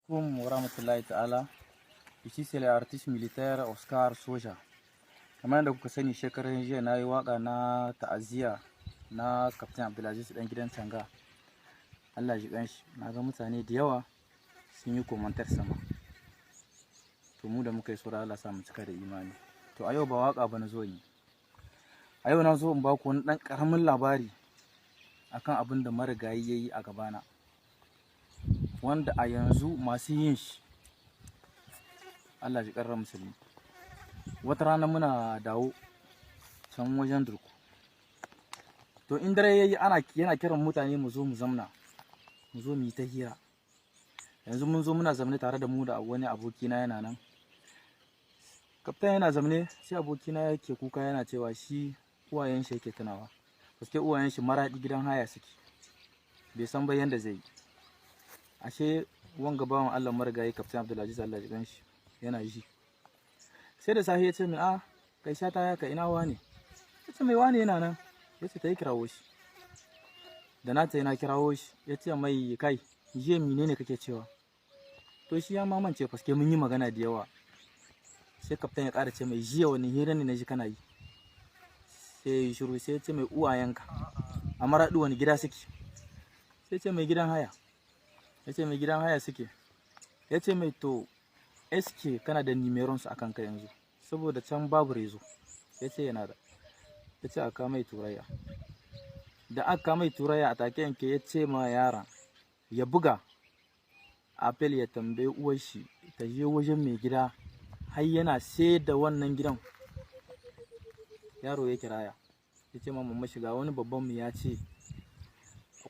Alaikum wa rahmatullahi ta'ala. Ici c'est l'artiste militaire Oscar Soja. Kamar yadda kuka sani shekaran jiya na yi waka na ta'aziyya na Captain Abdulaziz dan gidan Tanga. Allah ji kanshi. Na ga mutane da yawa sun yi komantar sama. To mu da muka yi sura Allah sa mu cika da imani. To a yau ba waka ba na zo yi. A yau na zo in ba ku wani dan karamin labari akan abin da marigayi yayi a gabana. Wanda a yanzu masu yin shi Allah ji ƙarrar musulmi. Wata rana muna dawo can wajen durku, to in dare yayi yana kiran mutane mu zo mu zamna, mu zo mu yi ta hira. Yanzu mun zo muna zamne tare da mu da wani abokina yana nan. Kaftan yana zamne sai abokina yake kuka yana cewa shi uwayen shi yake tunawa, paske uwayen shi Maraɗi gidan haya suke, bai san ba yanda zai yi. Ashe wanga bawan Allah marigayi Captain Abdulaziz Allah ji ganshi yana ji. Sai da safe ya ce min kai sha ta yaka ina wani? Ya ce mai wani yana nan. Ya ce ta yi kirawo shi. Da na ta yana kirawo shi ya ce mai kai jiya menene kake cewa? To shi ya mamance paske mun yi magana da yawa. Sai Captain ya ƙara ce mai jiya wani hira ne na ji kana yi. Sai ya yi shiru sai ya ce mai uwayenka a Maraɗi wani gida suke? Sai ya ce mai gidan haya. Ya ce mai gidan haya suke. Ya ce mai to SK kana da nimeronsu a kanka yanzu saboda can babu rezo. Ya ce yana da. Ya ce aka mai turaya. Da aka mai turaya a take yanke ya ce ma yaran ya buga apel ya tambayi uwar shi ta je wajen mai gida har yana sai da wannan gidan. Yaro ya kiraya ya ce ma mamma shiga wani babban mu ya ce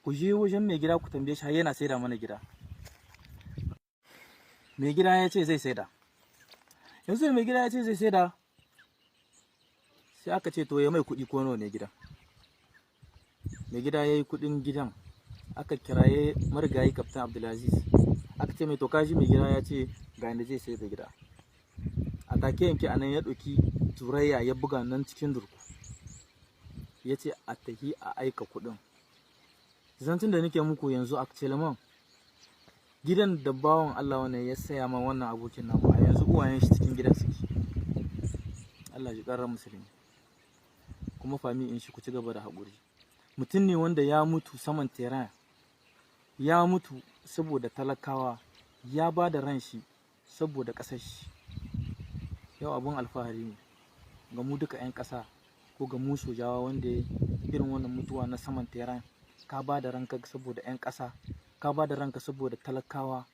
ku je wajen mai gida ku tambaye shi har yana saida mana gida. Mai gida ya ce zai saida. Yanzu mai gida ya ce zai saida, sai aka ce to ya mai kuɗi ko nawa ne gidan. Mai gida ya yi kuɗin gidan, aka kiraye marigayi Captain Abdulaziz. Aka ce mai to kaji mai gida ya ce ga inda zai saida gida. A take yanke anan ya ɗauki turayya ya buga nan cikin durku. Ya ce a tahi a aika kuɗin. Zancin da nake muku yanzu a Celeman, gidan da bawan Allah wannan ya saya ma wannan abokin namu a yanzu uwayen shi cikin gidan suke. Allah ji ƙarrar musulmi. Kuma fami in shi ku ci gaba da haƙuri. Mutum ne wanda ya mutu saman terrain, ya mutu saboda talakawa, ya ba da ran shi saboda ƙasar shi. Yau abun alfahari ne ga mu duka 'yan ƙasa ko ga mu sojawa wanda ya irin wannan mutuwa na saman terrain. Ka ba da ranka saboda 'yan ƙasa, ka ba da ranka saboda talakawa,